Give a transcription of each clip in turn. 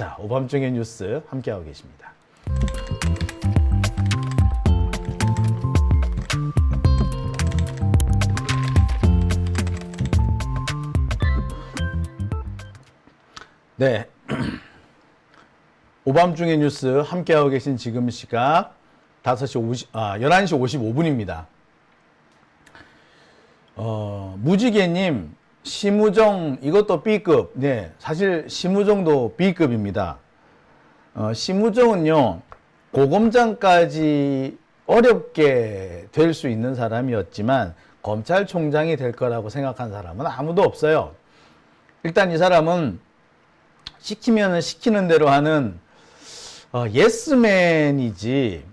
자, 오밤중의 뉴스 함께하고 계십니다. 네. 오밤중의 뉴스 함께하고 계신 지금 시각 11시 55분입니다. 무지개님, 심우정, 이것도 B급. 네, 사실 심우정도 B급입니다. 심우정은요, 고검장까지 어렵게 될 수 있는 사람이었지만, 검찰총장이 될 거라고 생각한 사람은 아무도 없어요. 일단 이 사람은 시키면 시키는 대로 하는 예스맨이지,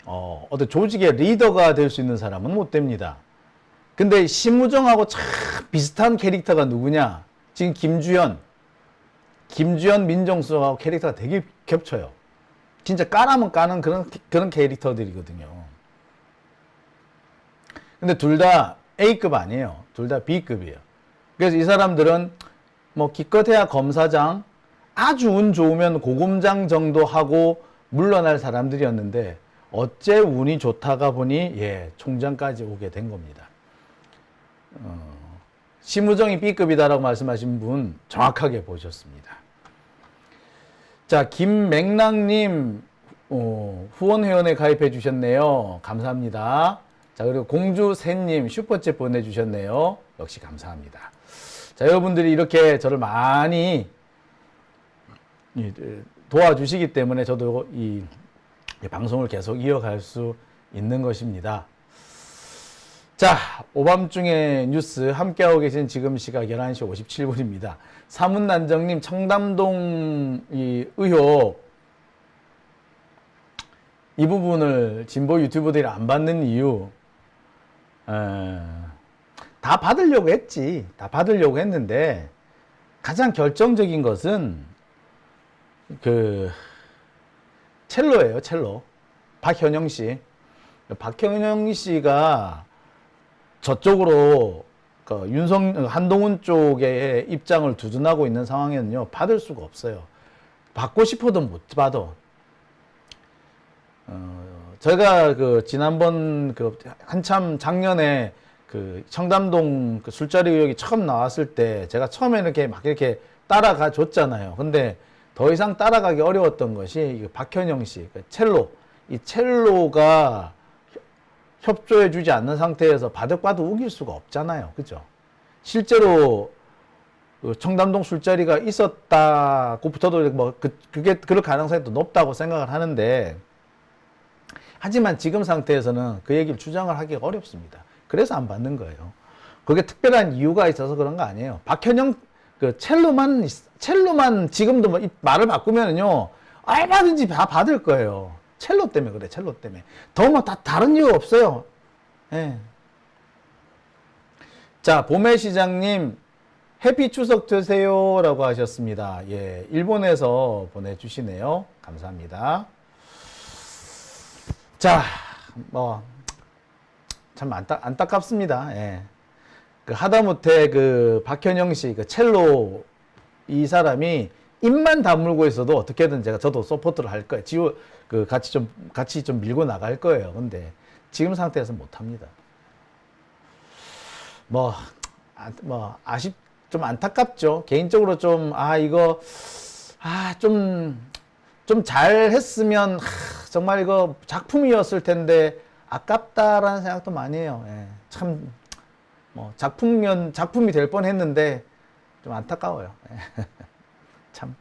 어떤 조직의 리더가 될 수 있는 사람은 못 됩니다. 근데 심우정하고 참 비슷한 캐릭터가 누구냐? 지금 김주현 민정수석하고 캐릭터가 되게 겹쳐요. 진짜 까라면 까는 그런 캐릭터들이거든요. 근데 둘 다 A급 아니에요. 둘 다 B급이에요. 그래서 이 사람들은 뭐 기껏해야 검사장, 아주 운 좋으면 고검장 정도 하고 물러날 사람들이었는데 어째 운이 좋다가 보니 총장까지 오게 된 겁니다. 심우정이 B급이다라고 말씀하신 분 정확하게 보셨습니다. 자, 김맹랑님 후원회원에 가입해 주셨네요. 감사합니다. 자, 그리고 공주새님 슈퍼챗 보내주셨네요. 역시 감사합니다. 자, 여러분들이 이렇게 저를 많이 도와주시기 때문에 저도 이 방송을 계속 이어갈 수 있는 것입니다. 자, 오밤중의 뉴스 함께하고 계신 지금 시각 11시 57분입니다. 사문난정님, 청담동 의혹, 이 부분을 진보 유튜버들이 안 받는 이유, 다 받으려고 했지. 다 받으려고 했는데, 가장 결정적인 것은, 첼로예요, 첼로. 박현영 씨. 박현영 씨가 저쪽으로 한동훈 쪽에 입장을 두둔하고 있는 상황에는요, 받을 수가 없어요. 받고 싶어도 못 받아. 제가 지난번 한참 작년에 청담동 청담동 의혹이 처음 나왔을 때 제가 처음에 이렇게 막 이렇게 따라가 줬잖아요. 근데 더 이상 따라가기 어려웠던 것이 박현영 씨, 첼로. 이 첼로가 협조해주지 않는 상태에서 바득바득 우길 수가 없잖아요. 그죠? 실제로 청담동 술자리가 있었다고 저도 그럴 가능성이 더 높다고 생각을 하는데, 하지만 지금 상태에서는 그 얘기를 주장을 하기가 어렵습니다. 그래서 안 받는 거예요. 그게 특별한 이유가 있어서 그런 거 아니에요. 박현영, 첼로만 지금도 말을 바꾸면은요, 얼마든지 다 받을 거예요. 첼로 때문에 그래, 첼로 때문에. 다른 이유 없어요. 예. 자, 봄의시장님, 해피 추석 되세요. 라고 하셨습니다. 예, 일본에서 보내주시네요. 감사합니다. 자, 참 안타깝습니다. 예. 하다못해 박현영 씨, 첼로 이 사람이 입만 다물고 있어도 어떻게든 저도 서포트를 할 거예요. 같이 좀 밀고 나갈 거예요. 근데 지금 상태에서 못 합니다. 좀 안타깝죠. 개인적으로 좀 잘 했으면, 정말 이거 작품이었을 텐데, 아깝다라는 생각도 많이 해요. 예. 참, 작품이 될 뻔 했는데, 좀 안타까워요. 예. 참,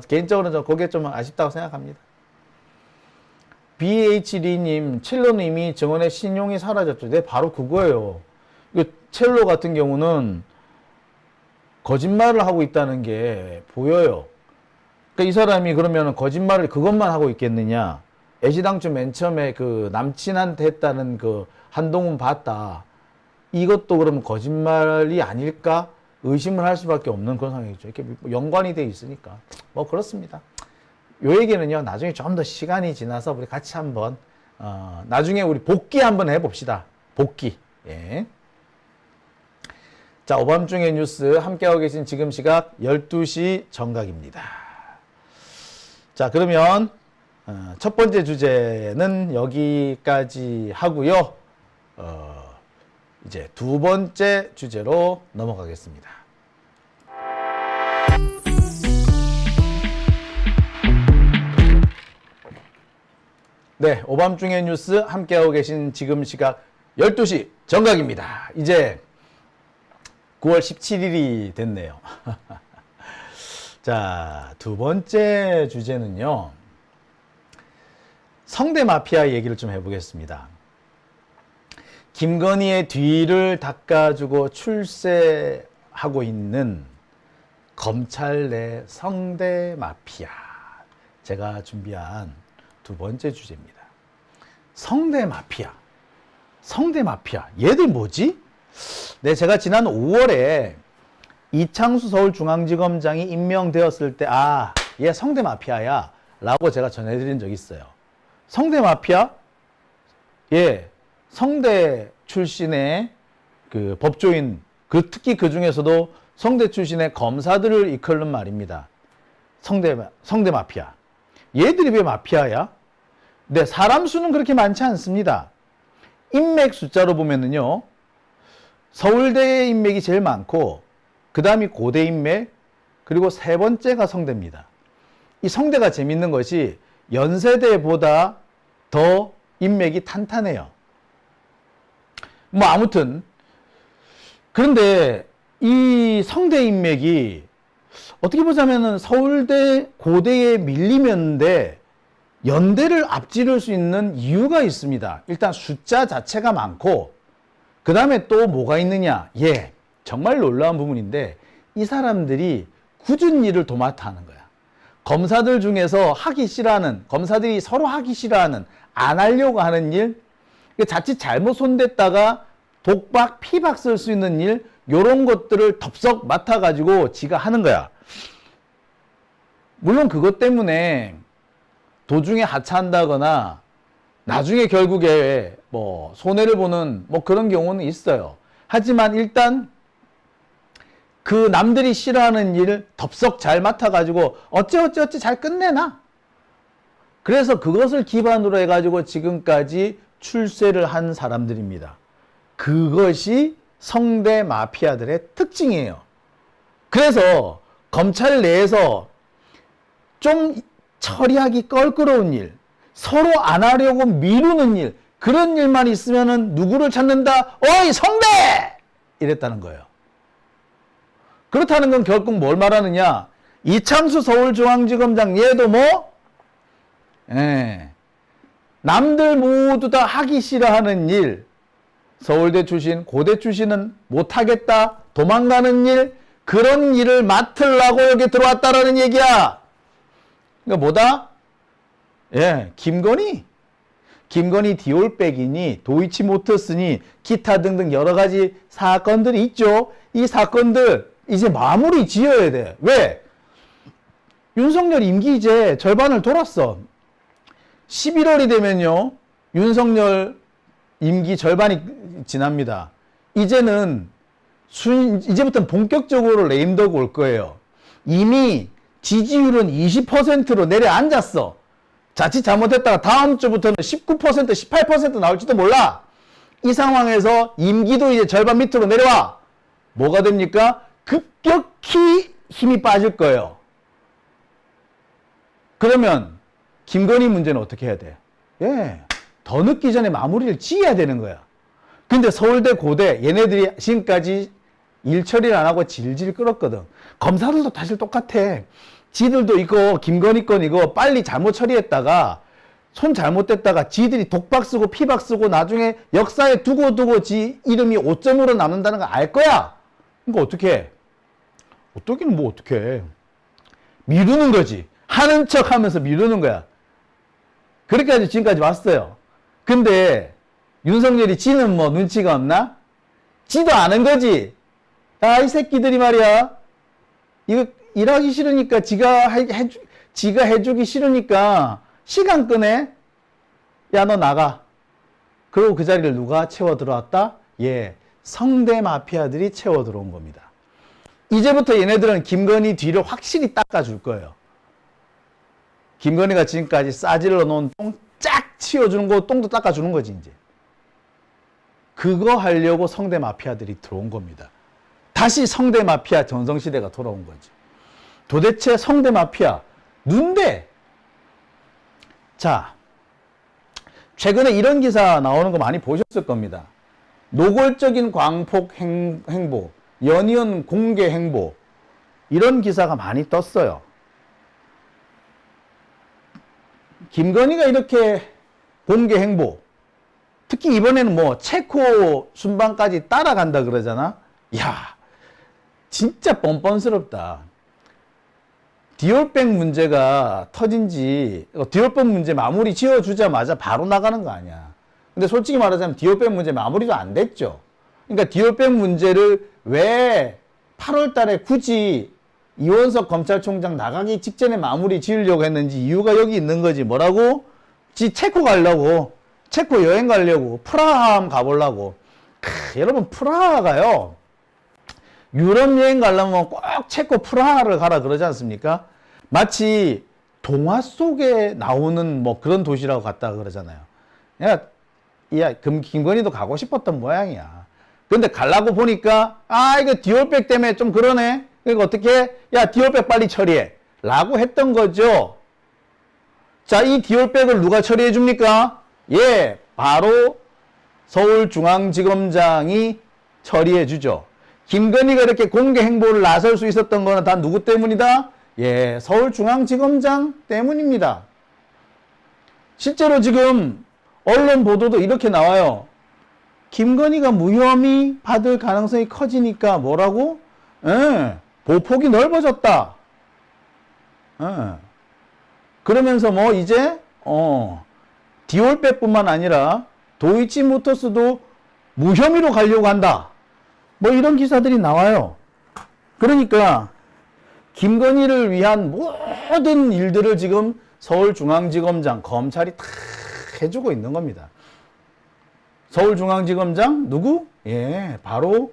개인적으로 저 그게 좀 아쉽다고 생각합니다. BH리님, 첼로는 이미 정원의 신용이 사라졌죠. 네, 바로 그거예요. 첼로 같은 경우는 거짓말을 하고 있다는 게 보여요. 그러니까 이 사람이 그러면 거짓말을 그것만 하고 있겠느냐. 애시당초 맨 처음에 남친한테 했다는 한동훈 봤다. 이것도 그러면 거짓말이 아닐까? 의심을 할 수밖에 없는 그런 상황이죠. 이렇게 연관이 돼 있으니까. 그렇습니다. 요 얘기는요, 나중에 좀 더 시간이 지나서 우리 같이 한번, 나중에 우리 복귀 한번 해봅시다. 복귀. 예. 자, 오밤중의 뉴스 함께하고 계신 지금 시각 12시 정각입니다. 자, 그러면 첫 번째 주제는 여기까지 하고요. 이제 두 번째 주제로 넘어가겠습니다. 네, 오밤중의 뉴스 함께하고 계신 지금 시각 12시 정각입니다. 이제 9월 17일이 됐네요. 자, 두 번째 주제는요. 성대 마피아 얘기를 좀 해보겠습니다. 김건희의 뒤를 닦아주고 출세하고 있는 검찰 내 성대 마피아. 제가 준비한 두 번째 주제입니다. 성대 마피아. 성대 마피아. 얘들 뭐지? 네, 제가 지난 5월에 이창수 서울중앙지검장이 임명되었을 때, 아, 얘 성대 마피아야. 라고 제가 전해드린 적이 있어요. 성대 마피아? 예, 성대 출신의 그 법조인, 특히 그 중에서도 성대 출신의 검사들을 이끌는 말입니다. 성대 마피아. 얘들이 왜 마피아야? 네, 사람 수는 그렇게 많지 않습니다. 인맥 숫자로 보면은요, 서울대 인맥이 제일 많고, 그 다음이 고대 인맥, 그리고 세 번째가 성대입니다. 이 성대가 재밌는 것이 연세대보다 더 인맥이 탄탄해요. 뭐, 아무튼. 그런데 이 성대 인맥이 어떻게 보자면은 서울대, 고대에 밀리면데 연대를 앞지를 수 있는 이유가 있습니다. 일단 숫자 자체가 많고, 그 다음에 또 뭐가 있느냐. 예, 정말 놀라운 부분인데, 이 사람들이 굳은 일을 도맡아 하는 거야. 검사들 중에서 하기 싫어하는, 검사들이 서로 하기 싫어하는, 안 하려고 하는 일, 자칫 잘못 손댔다가 독박, 피박 쓸 수 있는 일, 요런 것들을 덥석 맡아가지고 지가 하는 거야. 물론 그것 때문에 도중에 하차한다거나 나중에 결국에 뭐 손해를 보는 뭐 그런 경우는 있어요. 하지만 일단 그 남들이 싫어하는 일을 덥석 잘 맡아가지고 어찌 잘 끝내나. 그래서 그것을 기반으로 해가지고 지금까지 출세를 한 사람들입니다. 그것이 성대 마피아들의 특징이에요. 그래서 검찰 내에서 좀 처리하기 껄끄러운 일, 서로 안 하려고 미루는 일, 그런 일만 있으면은 누구를 찾는다? 어이, 성대! 이랬다는 거예요. 그렇다는 건 결국 뭘 말하느냐? 이창수 서울중앙지검장 얘도 뭐? 남들 모두 다 하기 싫어하는 일, 서울대 출신, 고대 출신은 못하겠다, 도망가는 일, 그런 일을 맡으려고 여기 들어왔다라는 얘기야. 그러니까 뭐다? 예, 김건희 디올백이니 도이치모터스니 기타 등등 여러 가지 사건들이 있죠. 이 사건들 이제 마무리 지어야 돼. 왜? 윤석열 임기 이제 절반을 돌았어. 11월이 되면요, 윤석열 임기 절반이 지납니다. 이제부터는 본격적으로 레임덕 올 거예요. 이미 지지율은 20%로 내려앉았어. 자칫 잘못했다가 다음 주부터는 19%, 18% 나올지도 몰라. 이 상황에서 임기도 이제 절반 밑으로 내려와. 뭐가 됩니까? 급격히 힘이 빠질 거예요. 그러면 김건희 문제는 어떻게 해야 돼? 예, 더 늦기 전에 마무리를 지어야 되는 거야. 근데 서울대, 고대 얘네들이 지금까지 일 처리를 안 하고 질질 끌었거든. 검사들도 사실 똑같아. 지들도 이거 김건희 건 이거 빨리 잘못 처리했다가 손 잘못됐다가 지들이 독박 쓰고 피박 쓰고 나중에 역사에 두고 지 이름이 5점으로 남는다는 거 알 거야. 그러니까 어떻게 해? 어떻게는 뭐 어떻게 해. 미루는 거지. 하는 척 하면서 미루는 거야. 그렇게까지 지금까지 왔어요. 근데 윤석열이 지는 뭐 눈치가 없나? 지도 아는 거지. 아, 이 새끼들이 말이야. 이거 일하기 싫으니까 지가 해주기 싫으니까 시간 끄네. 야, 너 나가. 그리고 그 자리를 누가 채워 들어왔다? 예, 성대 마피아들이 채워 들어온 겁니다. 이제부터 얘네들은 김건희 뒤를 확실히 닦아줄 거예요. 김건희가 지금까지 싸질러 놓은 똥 쫙 치워주는 거, 똥도 닦아주는 거지, 이제. 그거 하려고 성대 마피아들이 들어온 겁니다. 다시 성대 마피아 전성시대가 돌아온 거지. 도대체 성대 마피아, 누군데? 자, 최근에 이런 기사 나오는 거 많이 보셨을 겁니다. 노골적인 광폭 행보, 연이은 공개 행보, 이런 기사가 많이 떴어요. 김건희가 이렇게 공개 행보, 특히 이번에는 뭐 체코 순방까지 따라간다 그러잖아. 야, 진짜 뻔뻔스럽다. 디올백 문제가 터진지, 디올백 문제 마무리 지어주자마자 바로 나가는 거 아니야. 근데 솔직히 말하자면 디올백 문제 마무리도 안 됐죠. 그러니까 디올백 문제를 왜 8월 달에 굳이 이원석 검찰총장 나가기 직전에 마무리 지으려고 했는지 이유가 여기 있는 거지. 뭐라고? 체코 가려고. 체코 여행 가려고. 프라하 한번 가보려고. 여러분, 프라하가요, 유럽 여행 가려면 꼭 체코 프라하를 가라 그러지 않습니까? 마치 동화 속에 나오는 뭐 그런 도시라고 갔다 그러잖아요. 야, 김건희도 가고 싶었던 모양이야. 근데 가려고 보니까, 이거 디올백 때문에 좀 그러네. 그러니까 어떻게? 야, 디올백 빨리 처리해. 라고 했던 거죠. 자, 이 디올백을 누가 처리해 줍니까? 예, 바로 서울중앙지검장이 처리해 주죠. 김건희가 이렇게 공개 행보를 나설 수 있었던 거는 다 누구 때문이다? 예, 서울중앙지검장 때문입니다. 실제로 지금 언론 보도도 이렇게 나와요. 김건희가 무혐의 받을 가능성이 커지니까 뭐라고? 예, 보폭이 넓어졌다. 예. 그러면서 뭐 이제 디올백뿐만 아니라 도이치모터스도 무혐의로 가려고 한다. 뭐 이런 기사들이 나와요. 그러니까 김건희를 위한 모든 일들을 지금 서울중앙지검장, 검찰이 다 해주고 있는 겁니다. 서울중앙지검장 누구? 예, 바로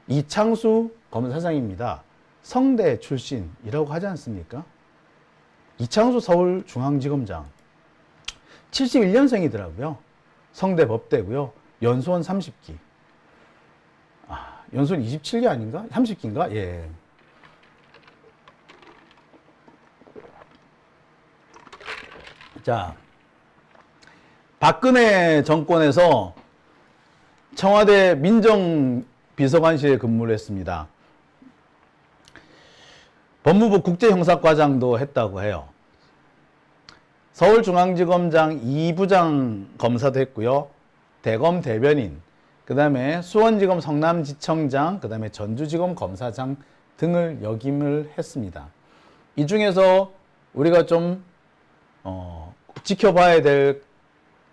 이창수 검사장입니다. 성대 출신이라고 하지 않습니까? 이창수 서울중앙지검장 71년생이더라고요. 성대 법대고요. 연수원 30기. 연수원 27기 아닌가? 30기인가? 예. 자, 박근혜 정권에서 청와대 민정비서관실에 근무를 했습니다. 법무부 국제형사과장도 했다고 해요. 서울중앙지검장 2부장 검사도 했고요. 대검 대변인, 그 다음에 수원지검 성남지청장, 그 다음에 전주지검 검사장 등을 역임을 했습니다. 이 중에서 우리가 좀 지켜봐야 될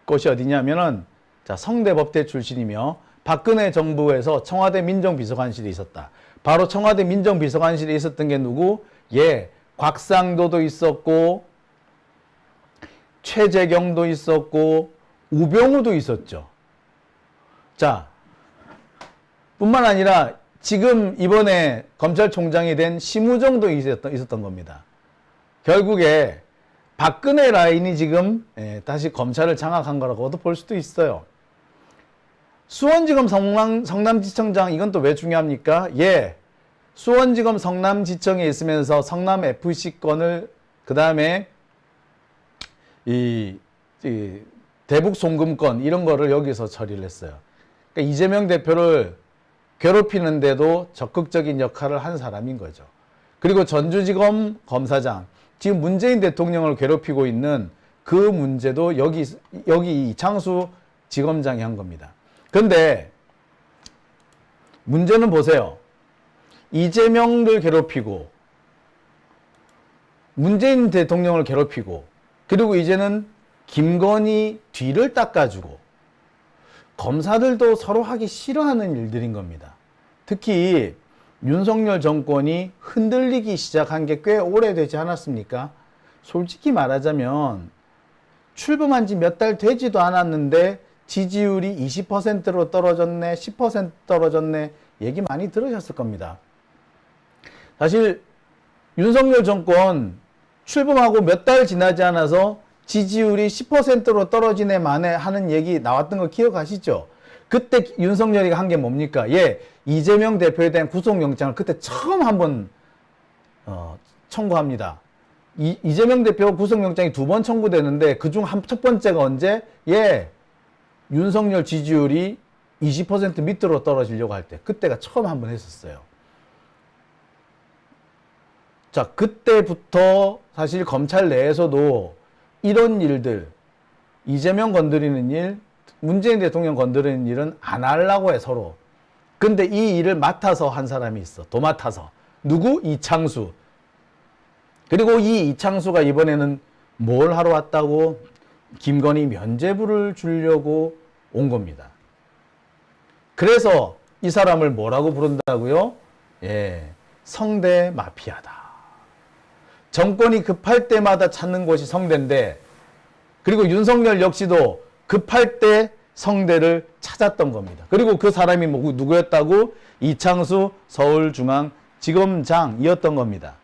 곳이 어디냐면은, 자, 성대법대 출신이며 박근혜 정부에서 청와대 민정비서관실이 있었다. 바로 청와대 민정비서관실에 있었던 게 누구? 예, 곽상도도 있었고 최재경도 있었고 우병우도 있었죠. 자, 뿐만 아니라 지금 이번에 검찰총장이 된 심우정도 있었던 겁니다. 결국에 박근혜 라인이 지금 다시 검찰을 장악한 거라고도 볼 수도 있어요. 수원지검 성남지청장, 이건 또 왜 중요합니까? 예, 수원지검 성남지청에 있으면서 성남FC 건을, 그 다음에 이 대북 송금건 이런 거를 여기서 처리를 했어요. 그러니까 이재명 대표를 괴롭히는데도 적극적인 역할을 한 사람인 거죠. 그리고 전주지검 검사장, 지금 문재인 대통령을 괴롭히고 있는 그 문제도 여기 이창수 지검장이 한 겁니다. 근데 문제는 보세요. 이재명을 괴롭히고 문재인 대통령을 괴롭히고 그리고 이제는 김건희 뒤를 닦아주고 검사들도 서로 하기 싫어하는 일들인 겁니다. 특히 윤석열 정권이 흔들리기 시작한 게 꽤 오래되지 않았습니까? 솔직히 말하자면 출범한 지 몇 달 되지도 않았는데 지지율이 20%로 떨어졌네, 10% 떨어졌네, 얘기 많이 들으셨을 겁니다. 사실 윤석열 정권 출범하고 몇 달 지나지 않아서 지지율이 10%로 떨어지네 마네 하는 얘기 나왔던 거 기억하시죠? 그때 윤석열이가 한 게 뭡니까? 예, 이재명 대표에 대한 구속영장을 그때 처음 한번 청구합니다. 이재명 대표 구속영장이 2번 청구되는데 그중 첫 번째가 언제? 예, 윤석열 지지율이 20% 밑으로 떨어지려고 할 때, 그때가 처음 한번 했었어요. 자, 그때부터 사실 검찰 내에서도 이런 일들, 이재명 건드리는 일, 문재인 대통령 건드리는 일은 안 하려고 해, 서로. 근데 이 일을 맡아서 한 사람이 있어. 도맡아서. 누구? 이창수. 그리고 이 이창수가 이번에는 뭘 하러 왔다고? 김건희 면죄부를 주려고 온 겁니다. 그래서 이 사람을 뭐라고 부른다고요? 예, 성대 마피아다. 정권이 급할 때마다 찾는 곳이 성대인데, 그리고 윤석열 역시도 급할 때 성대를 찾았던 겁니다. 그리고 그 사람이 누구였다고? 이창수 서울중앙지검장이었던 겁니다.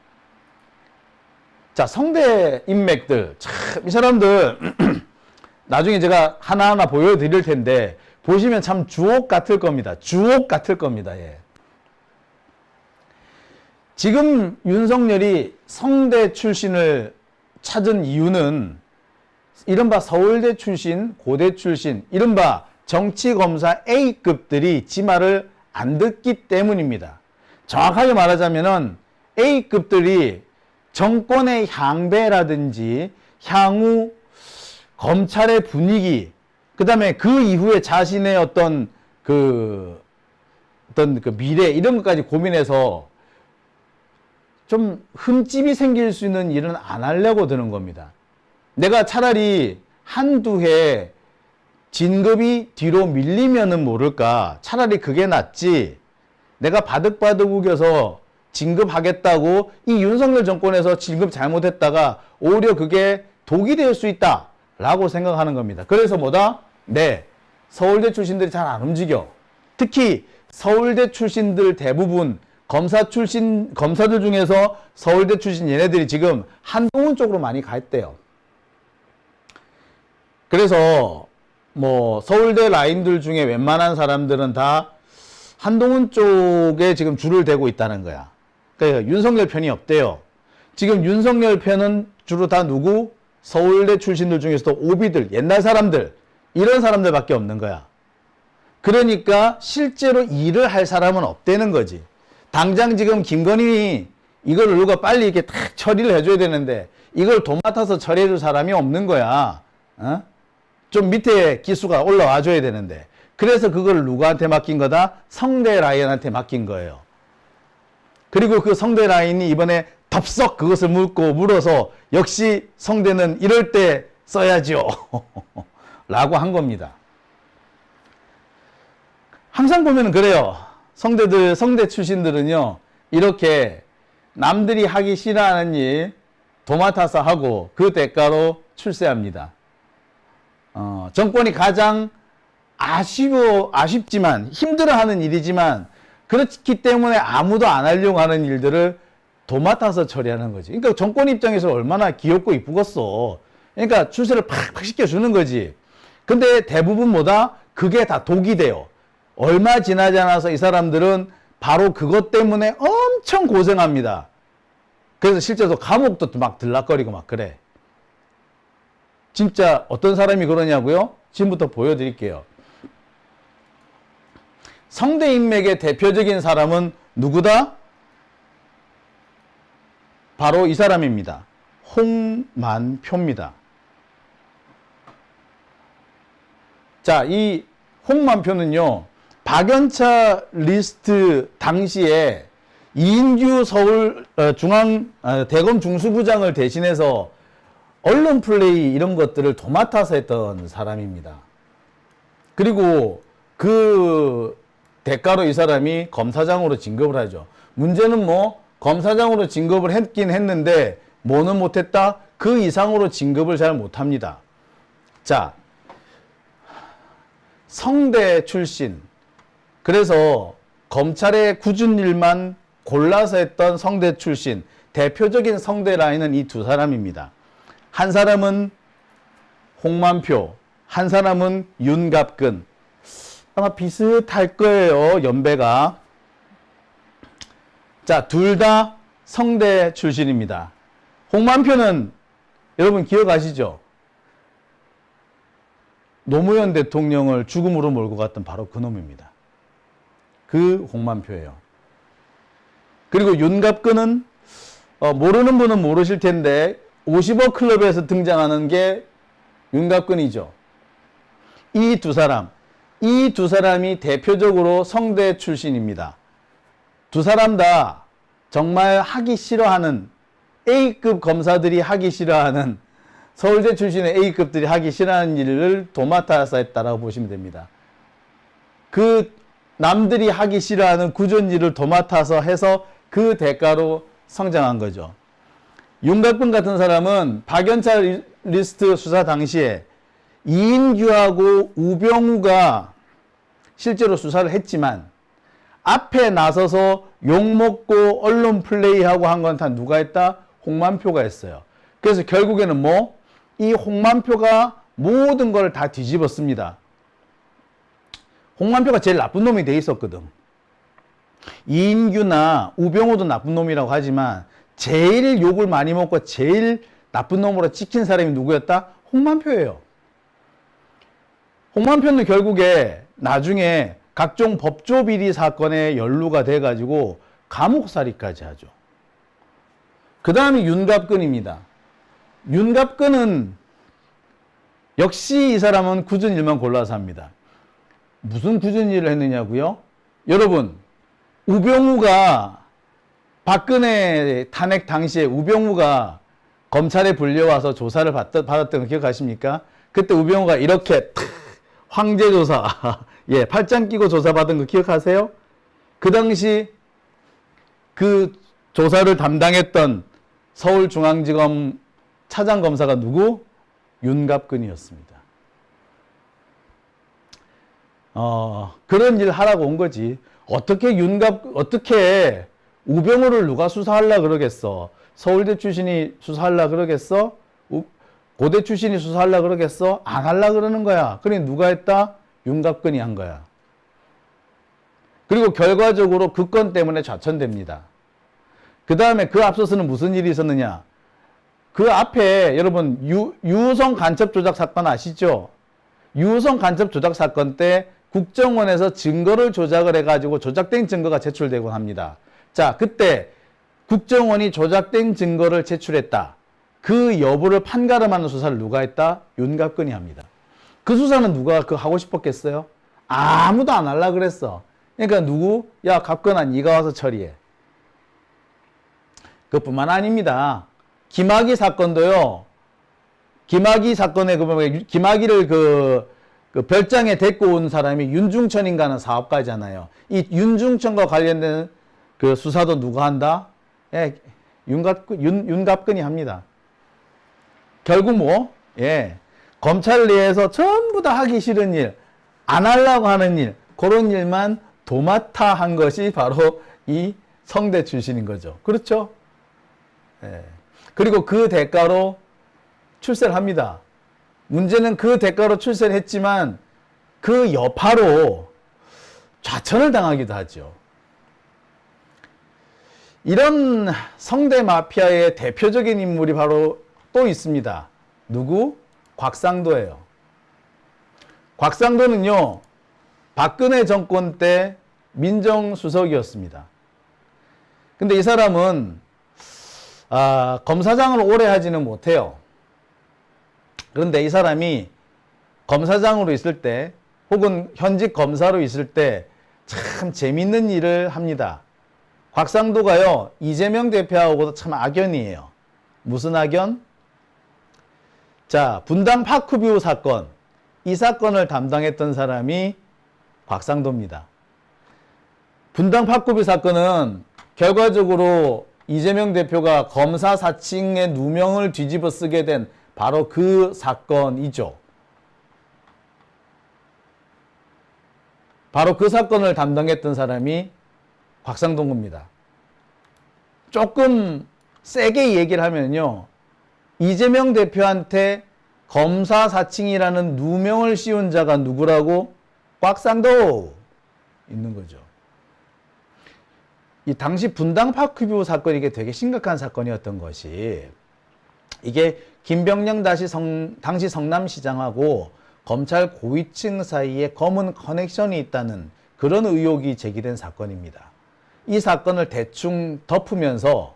자, 성대 인맥들. 참, 이 사람들, 나중에 제가 하나하나 보여드릴 텐데, 보시면 참 주옥 같을 겁니다. 주옥 같을 겁니다. 예. 지금 윤석열이 성대 출신을 찾은 이유는 이른바 서울대 출신, 고대 출신, 이른바 정치검사 A급들이 지 말을 안 듣기 때문입니다. 정확하게 말하자면은 A급들이 정권의 향배라든지 향후 검찰의 분위기, 그 다음에 그 이후에 자신의 어떤 그 미래, 이런 것까지 고민해서 좀 흠집이 생길 수 있는 일은 안 하려고 드는 겁니다. 내가 차라리 한두 해 진급이 뒤로 밀리면은 모를까. 차라리 그게 낫지. 내가 바득바득 우겨서 진급하겠다고 이 윤석열 정권에서 진급 잘못했다가 오히려 그게 독이 될 수 있다 라고 생각하는 겁니다. 그래서 뭐다? 네, 서울대 출신들이 잘 안 움직여. 특히 서울대 출신들 대부분 검사들 중에서 서울대 출신 얘네들이 지금 한동훈 쪽으로 많이 가 있대요. 그래서 뭐 서울대 라인들 중에 웬만한 사람들은 다 한동훈 쪽에 지금 줄을 대고 있다는 거야. 그러니까 윤석열 편이 없대요. 지금 윤석열 편은 주로 다 누구? 서울대 출신들 중에서도 오비들, 옛날 사람들, 이런 사람들밖에 없는 거야. 그러니까 실제로 일을 할 사람은 없다는 거지. 당장 지금 김건희 이걸 누가 빨리 이렇게 탁 처리를 해줘야 되는데 이걸 도맡아서 처리해줄 사람이 없는 거야. 어? 좀 밑에 기수가 올라와 줘야 되는데. 그래서 그걸 누구한테 맡긴 거다? 성대 라인한테 맡긴 거예요. 그리고 그 성대 라인이 이번에 덥석 그것을 물어서 역시 성대는 이럴 때 써야죠. 라고 한 겁니다. 항상 보면 그래요. 성대 출신들은요, 이렇게 남들이 하기 싫어하는 일 도맡아서 하고 그 대가로 출세합니다. 정권이 가장 아쉽지만 힘들어하는 일이지만 그렇기 때문에 아무도 안 하려고 하는 일들을 도맡아서 처리하는 거지. 그러니까 정권 입장에서 얼마나 귀엽고 이쁘겠어. 그러니까 출세를 팍팍 시켜주는 거지. 근데 대부분 뭐다? 그게 다 독이 돼요. 얼마 지나지 않아서 이 사람들은 바로 그것 때문에 엄청 고생합니다. 그래서 실제로 감옥도 막 들락거리고 막 그래. 진짜 어떤 사람이 그러냐고요? 지금부터 보여드릴게요. 성대 인맥의 대표적인 사람은 누구다? 바로 이 사람입니다. 홍만표입니다. 자, 이 홍만표는요, 박연차 리스트 당시에 이인규 대검 중수부장을 대신해서 언론 플레이 이런 것들을 도맡아서 했던 사람입니다. 그리고 그 대가로 이 사람이 검사장으로 진급을 하죠. 문제는 뭐 검사장으로 진급을 했긴 했는데 뭐는 못했다? 그 이상으로 진급을 잘 못합니다. 자, 성대 출신, 그래서 검찰의 굳은 일만 골라서 했던 성대 출신, 대표적인 성대 라인은 이 두 사람입니다. 한 사람은 홍만표, 한 사람은 윤갑근. 아마 비슷할 거예요, 연배가. 자, 둘 다 성대 출신입니다. 홍만표는 여러분 기억하시죠? 노무현 대통령을 죽음으로 몰고 갔던 바로 그 놈입니다. 그 홍만표예요. 그리고 윤갑근은 모르는 분은 모르실 텐데 50억 클럽에서 등장하는 게 윤갑근이죠. 이 두 사람이 대표적으로 성대 출신입니다. 두 사람 다 정말 하기 싫어하는 A급 검사들이 하기 싫어하는 서울대 출신의 A급들이 하기 싫어하는 일을 도맡아서 했다라고 보시면 됩니다. 그 남들이 하기 싫어하는 구전 일을 도맡아서 해서 그 대가로 성장한 거죠. 윤갑근 같은 사람은 박연차 리스트 수사 당시에 이인규하고 우병우가 실제로 수사를 했지만 앞에 나서서 욕먹고 언론 플레이하고 한 건 다 누가 했다? 홍만표가 했어요. 그래서 결국에는 뭐? 이 홍만표가 모든 걸 다 뒤집었습니다. 홍만표가 제일 나쁜 놈이 돼 있었거든. 이인규나 우병우도 나쁜 놈이라고 하지만 제일 욕을 많이 먹고 제일 나쁜 놈으로 찍힌 사람이 누구였다? 홍만표예요. 홍만표는 결국에 나중에 각종 법조 비리 사건에 연루가 돼가지고 감옥살이까지 하죠. 그 다음에 윤갑근입니다. 윤갑근은 역시 이 사람은 굳은 일만 골라서 합니다. 무슨 굳은 일을 했느냐고요? 여러분, 우병우가 박근혜 탄핵 당시에 우병우가 검찰에 불려와서 조사를 받았던 거 기억하십니까? 그때 우병우가 이렇게 황제조사 예, 팔짱 끼고 조사받은 거 기억하세요? 그 당시 그 조사를 담당했던 서울중앙지검 차장검사가 누구? 윤갑근이었습니다. 그런 일 하라고 온 거지. 어떻게 우병우를 누가 수사하려 그러겠어? 서울대 출신이 수사하려 그러겠어? 고대 출신이 수사하려 그러겠어? 안 하려 그러는 거야. 그러니 누가 했다? 윤갑근이 한 거야. 그리고 결과적으로 그 건 때문에 좌천됩니다. 그 다음에 그 앞서서는 무슨 일이 있었느냐? 그 앞에 여러분 유성 간첩 조작 사건 아시죠? 유성 간첩 조작 사건 때 국정원에서 증거를 조작을 해가지고 조작된 증거가 제출되곤 합니다. 자, 그때 국정원이 조작된 증거를 제출했다. 그 여부를 판가름하는 수사를 누가 했다? 윤갑근이 합니다. 그 수사는 누가 하고 싶었겠어요? 아무도 안 하려고 그랬어. 그러니까 누구? 야, 갑근아, 네가 와서 처리해. 그뿐만 아닙니다. 김학의 사건도요. 김학의 사건에 김학의를 그 별장에 데리고 온 사람이 윤중천인가 하는 사업가잖아요. 이 윤중천과 관련된 그 수사도 누가 한다? 예, 윤갑근이 합니다. 결국 뭐? 예. 검찰 내에서 전부 다 하기 싫은 일, 안 하려고 하는 일, 그런 일만 도맡아 한 것이 바로 이 성대 출신인 거죠. 그렇죠? 예. 그리고 그 대가로 출세를 합니다. 문제는 그 대가로 출세를 했지만 그 여파로 좌천을 당하기도 하죠. 이런 성대 마피아의 대표적인 인물이 바로 또 있습니다. 누구? 곽상도예요. 곽상도는요, 박근혜 정권 때 민정수석이었습니다. 근데 이 사람은 검사장을 오래 하지는 못해요. 그런데 이 사람이 검사장으로 있을 때 혹은 현직 검사로 있을 때 참 재밌는 일을 합니다. 곽상도가요, 이재명 대표하고도 참 악연이에요. 무슨 악연? 자, 분당 파크뷰 사건. 이 사건을 담당했던 사람이 곽상도입니다. 분당 파크뷰 사건은 결과적으로 이재명 대표가 검사 사칭의 누명을 뒤집어 쓰게 된 바로 그 사건이죠. 바로 그 사건을 담당했던 사람이 곽상도입니다. 조금 세게 얘기를 하면요. 이재명 대표한테 검사 사칭이라는 누명을 씌운 자가 누구라고? 곽상도 있는 거죠. 이 당시 분당 파크뷰 사건이 이게 되게 심각한 사건이었던 것이 이게 김병영 당시 성남시장하고 검찰 고위층 사이에 검은 커넥션이 있다는 그런 의혹이 제기된 사건입니다. 이 사건을 대충 덮으면서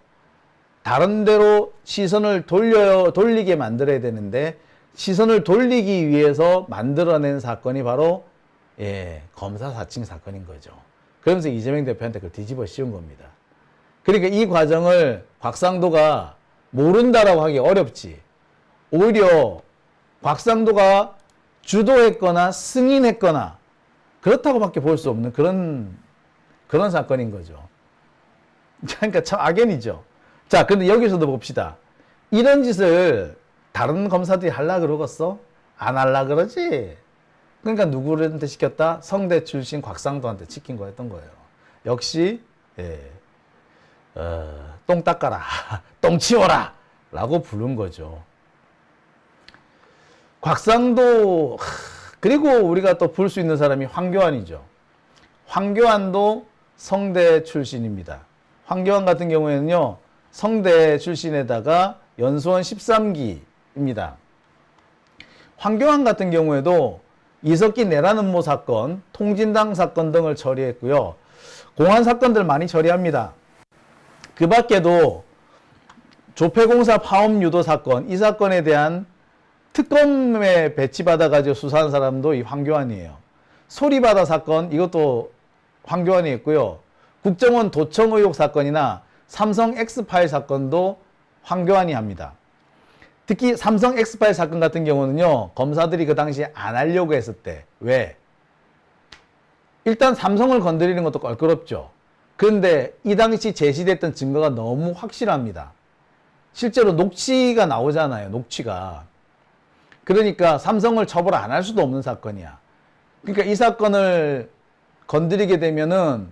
다른 데로 시선을 돌리게 만들어야 되는데 시선을 돌리기 위해서 만들어낸 사건이 바로 검사 사칭 사건인 거죠. 그러면서 이재명 대표한테 그걸 뒤집어 씌운 겁니다. 그러니까 이 과정을 곽상도가 모른다라고 하기 어렵지. 오히려 곽상도가 주도했거나 승인했거나 그렇다고밖에 볼 수 없는 그런 사건인 거죠. 그러니까 참 악연이죠. 자, 근데 여기서도 봅시다. 이런 짓을 다른 검사들이 하려 그러겠어? 안 하려 그러지? 그러니까 누구한테 시켰다? 성대 출신 곽상도한테 시킨 거였던 거예요. 역시 똥 닦아라, 똥 치워라 라고 부른 거죠. 곽상도, 그리고 우리가 또 볼 수 있는 사람이 황교안이죠. 황교안도 성대 출신입니다. 황교안 같은 경우에는요, 성대 출신에다가 연수원 13기입니다. 황교안 같은 경우에도 이석기 내란음모 사건, 통진당 사건 등을 처리했고요. 공안 사건들 많이 처리합니다. 그 밖에도 조폐공사 파업 유도 사건, 이 사건에 대한 특검에 배치받아가지고 수사한 사람도 이 황교안이에요. 소리바다 사건, 이것도 황교안이 했고요. 국정원 도청 의혹 사건이나 삼성 엑스파일 사건도 황교안이 합니다. 특히 삼성 엑스파일 사건 같은 경우는요, 검사들이 그 당시에 안 하려고 했을 때. 왜? 일단 삼성을 건드리는 것도 껄끄럽죠. 그런데 이 당시 제시됐던 증거가 너무 확실합니다. 실제로 녹취가 나오잖아요, 녹취가. 그러니까 삼성을 처벌 안 할 수도 없는 사건이야. 그러니까 이 사건을 건드리게 되면은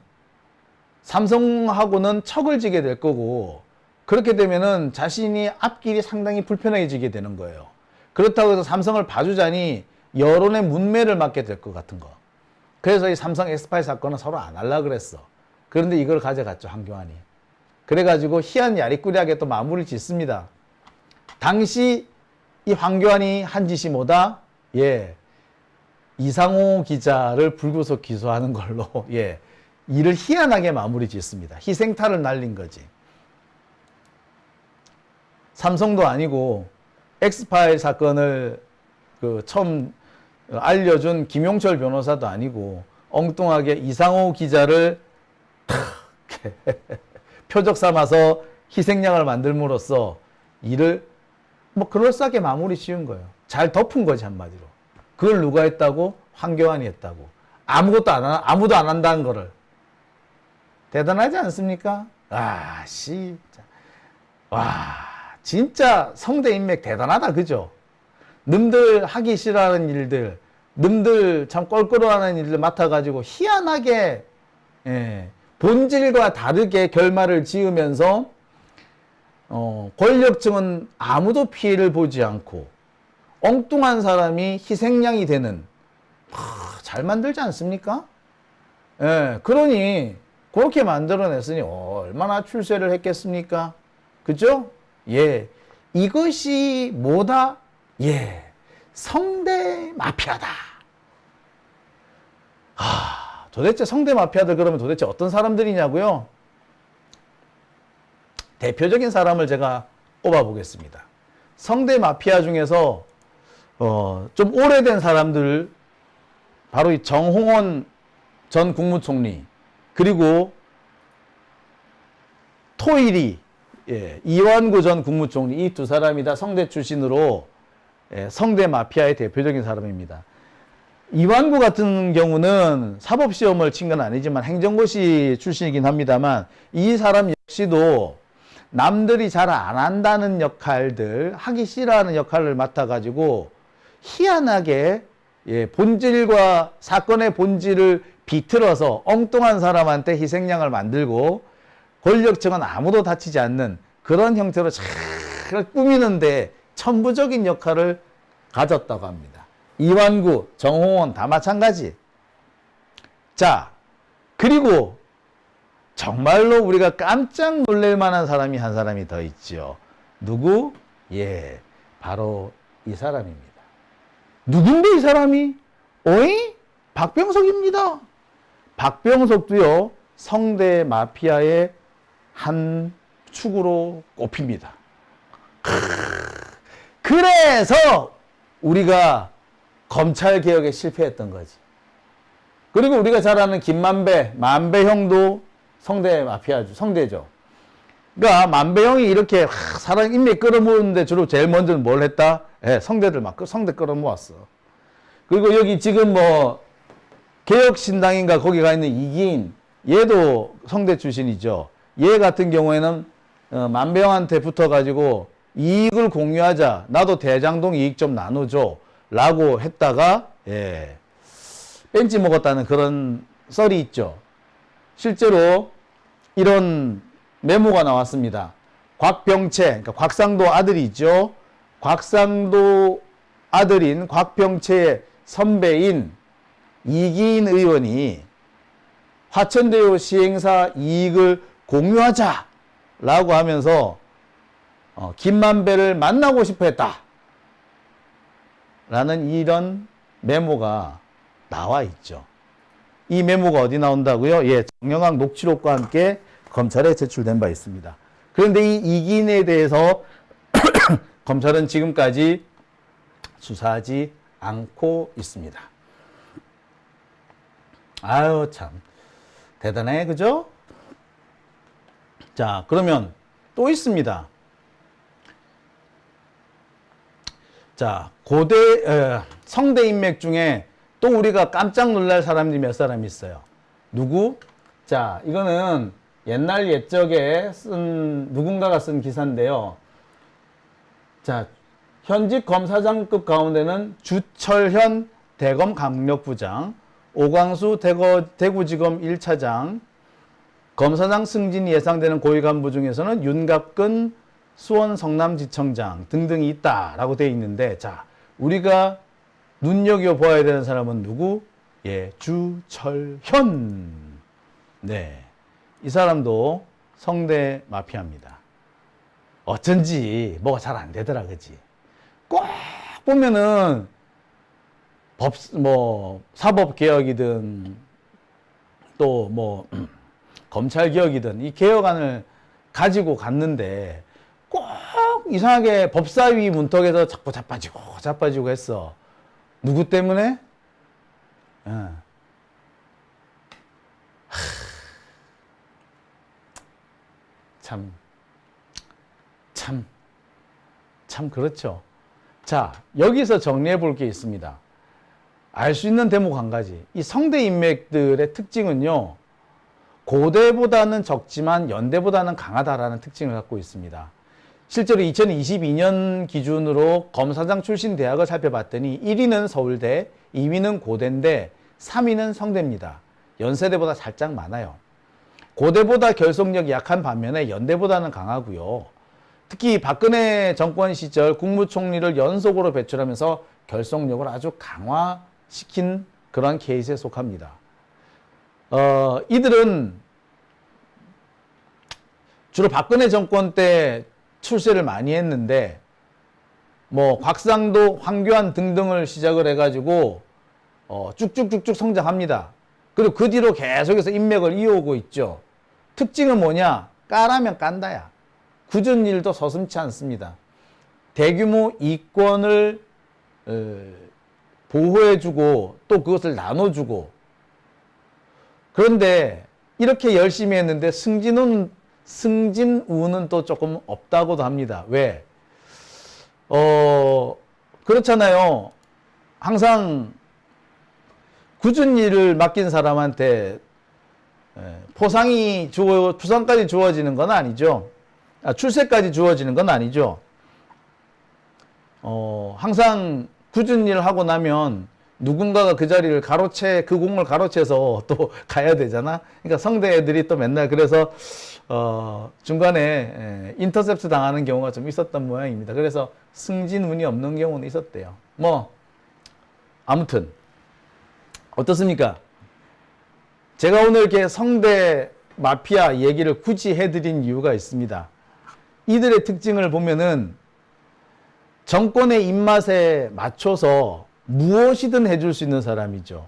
삼성하고는 척을 지게 될 거고, 그렇게 되면은 자신이 앞길이 상당히 불편해지게 되는 거예요. 그렇다고 해서 삼성을 봐주자니 여론의 문매를 맞게 될 것 같은 거. 그래서 이 삼성 엑스파일 사건은 서로 안 하려고 그랬어. 그런데 이걸 가져갔죠, 황교안이. 그래가지고 희한 야리꾸리하게 또 마무리를 짓습니다. 당시 이 황교안이 한 짓이 뭐다? 이상호 기자를 불구속 기소하는 걸로, 일을 희한하게 마무리 짓습니다. 희생타를 날린 거지. 삼성도 아니고, 엑스파일 사건을 처음 알려준 김용철 변호사도 아니고, 엉뚱하게 이상호 기자를 표적 삼아서 희생양을 만들므로써 일을 그럴싸하게 마무리 지은 거예요. 잘 덮은 거지, 한마디로. 그걸 누가 했다고? 황교안이 했다고. 아무도 안 한다는 거를. 대단하지 않습니까? 진짜 성대 인맥 대단하다, 그죠? 님들 하기 싫어하는 일들, 님들 참 껄끄러워하는 일들 맡아가지고 희한하게, 본질과 다르게 결말을 지으면서 권력층은 아무도 피해를 보지 않고 엉뚱한 사람이 희생양이 되는, 잘 만들지 않습니까? 그러니 그렇게 만들어냈으니 얼마나 출세를 했겠습니까? 그죠? 이것이 뭐다? 성대 마피아다. 도대체 성대 마피아들 그러면 도대체 어떤 사람들이냐고요? 대표적인 사람을 제가 꼽아보겠습니다. 성대 마피아 중에서 좀 오래된 사람들, 바로 이 정홍원 전 국무총리, 그리고 토일이, 이완구 전 국무총리, 이 두 사람이 다 성대 출신으로 성대 마피아의 대표적인 사람입니다. 이완구 같은 경우는 사법시험을 친 건 아니지만 행정고시 출신이긴 합니다만, 이 사람 역시도 남들이 잘 안 한다는 역할들, 하기 싫어하는 역할을 맡아가지고 희한하게 본질과 사건의 본질을 비틀어서 엉뚱한 사람한테 희생양을 만들고 권력층은 아무도 다치지 않는 그런 형태로 잘 꾸미는데 천부적인 역할을 가졌다고 합니다. 이완구, 정홍원 다 마찬가지. 자, 그리고 정말로 우리가 깜짝 놀랄 만한 사람이 한 사람이 더 있죠. 누구? 예, 바로 이 사람입니다. 누군데 이 사람이? 어이? 박병석입니다. 박병석도요, 성대 마피아의 한 축으로 꼽힙니다. 그래서 우리가 검찰 개혁에 실패했던 거지. 그리고 우리가 잘 아는 김만배, 만배 형도 성대 마피아죠. 성대죠. 그러니까 만배 형이 이렇게 사람 인맥 끌어모으는데 주로 제일 먼저는 뭘 했다? 예, 성대들 막 성대 끌어모았어. 그리고 여기 지금 뭐 개혁신당인가 거기 가 있는 이기인, 얘도 성대 출신이죠. 얘 같은 경우에는 만배 형한테 붙어가지고 이익을 공유하자. 나도 대장동 이익 좀 나눠줘. 라고 했다가, 예, 뺀지 먹었다는 그런 썰이 있죠. 실제로 이런 메모가 나왔습니다. 곽병채, 그러니까 곽상도 아들이 있죠. 곽상도 아들인 곽병채의 선배인 이기인 의원이 화천대유 시행사 이익을 공유하자라고 하면서 김만배를 만나고 싶어 했다. 라는 이런 메모가 나와 있죠. 이 메모가 어디 나온다고요? 예, 정영학 녹취록과 함께 검찰에 제출된 바 있습니다. 그런데 이 이기인에 대해서 검찰은 지금까지 수사하지 않고 있습니다. 아유, 참 대단해, 그죠? 자, 그러면 또 있습니다. 자, 성대 인맥 중에 또 우리가 깜짝 놀랄 사람들이 몇 사람 있어요. 누구? 자, 이거는 옛날 옛적에 누군가가 쓴 기사인데요. 자, 현직 검사장급 가운데는 주철현 대검 강력부장, 오광수 대구지검 1차장, 검사장 승진이 예상되는 고위 간부 중에서는 윤갑근 수원 성남지청장 등등이 있다라고 되어 있는데, 자, 우리가 눈여겨보아야 되는 사람은 누구? 예, 주철현. 네. 이 사람도 성대 마피아입니다. 어쩐지 뭐가 잘 안 되더라, 그지? 꼭 보면은 사법개혁이든 또 뭐 검찰개혁이든 이 개혁안을 가지고 갔는데 꼭 이상하게 법사위 문턱에서 자꾸 자빠지고 했어. 누구 때문에? 참 그렇죠. 자, 여기서 정리해 볼 게 있습니다. 알 수 있는 대목 한 가지. 이 성대 인맥들의 특징은요, 고대보다는 적지만 연대보다는 강하다라는 특징을 갖고 있습니다. 실제로 2022년 기준으로 검사장 출신 대학을 살펴봤더니 1위는 서울대, 2위는 고대인데 3위는 성대입니다. 연세대보다 살짝 많아요. 고대보다 결속력이 약한 반면에 연대보다는 강하고요. 특히 박근혜 정권 시절 국무총리를 연속으로 배출하면서 결속력을 아주 강화시킨 그런 케이스에 속합니다. 이들은 주로 박근혜 정권 때 출세를 많이 했는데, 뭐 곽상도, 황교안 등등을 시작을 해가지고 쭉쭉쭉쭉 성장합니다. 그리고 그 뒤로 계속해서 인맥을 이어오고 있죠. 특징은 뭐냐? 까라면 깐다야. 굳은 일도 서슴지 않습니다. 대규모 이권을 보호해주고 또 그것을 나눠주고. 그런데 이렇게 열심히 했는데 승진운은 또 조금 없다고도 합니다. 왜? 그렇잖아요. 항상 굳은 일을 맡긴 사람한테 부상까지 주어지는 건 아니죠. 출세까지 주어지는 건 아니죠. 항상 굳은 일을 하고 나면 누군가가 그 자리를 그 공을 가로채서 또 가야 되잖아. 그러니까 성대 애들이 또 맨날 그래서 중간에 인터셉트 당하는 경우가 좀 있었던 모양입니다. 그래서 승진 운이 없는 경우는 있었대요. 뭐 아무튼 어떻습니까? 제가 오늘 이렇게 성대 마피아 얘기를 굳이 해드린 이유가 있습니다. 이들의 특징을 보면은 정권의 입맛에 맞춰서 무엇이든 해줄 수 있는 사람이죠.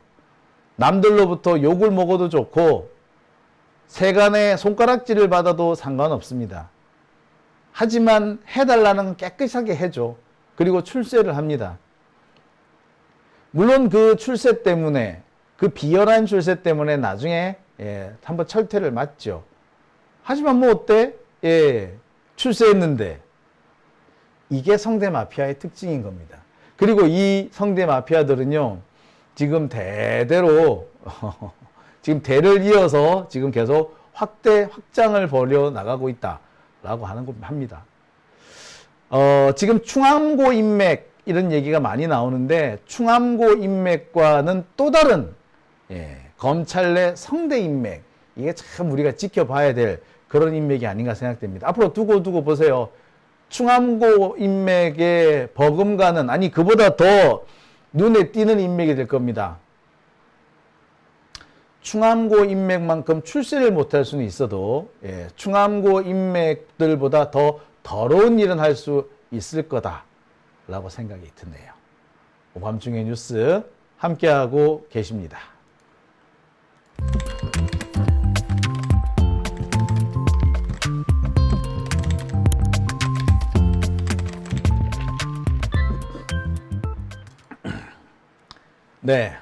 남들로부터 욕을 먹어도 좋고 세간의 손가락질을 받아도 상관없습니다. 하지만 해달라는 깨끗하게 해줘. 그리고 출세를 합니다. 물론 그 출세 때문에 그 비열한 출세 때문에 나중에 한번 철퇴를 맞죠. 하지만 뭐 어때? 출세했는데 이게 성대 마피아의 특징인 겁니다. 그리고 이 성대 마피아들은요, 지금 대대로 지금 대를 이어서 지금 계속 확장을 벌여 나가고 있다라고 합니다. 지금 충암고 인맥 이런 얘기가 많이 나오는데 충암고 인맥과는 또 다른 검찰 내 성대 인맥, 이게 참 우리가 지켜봐야 될 그런 인맥이 아닌가 생각됩니다. 앞으로 두고 보세요. 충암고 인맥에 버금가는, 아니 그보다 더 눈에 띄는 인맥이 될 겁니다. 충암고 인맥만큼 출세를 못할 수는 있어도 충암고 인맥들보다 더 더러운 일은 할 수 있을 거다라고 생각이 드네요. 오밤중의 뉴스 함께하고 계십니다. 네.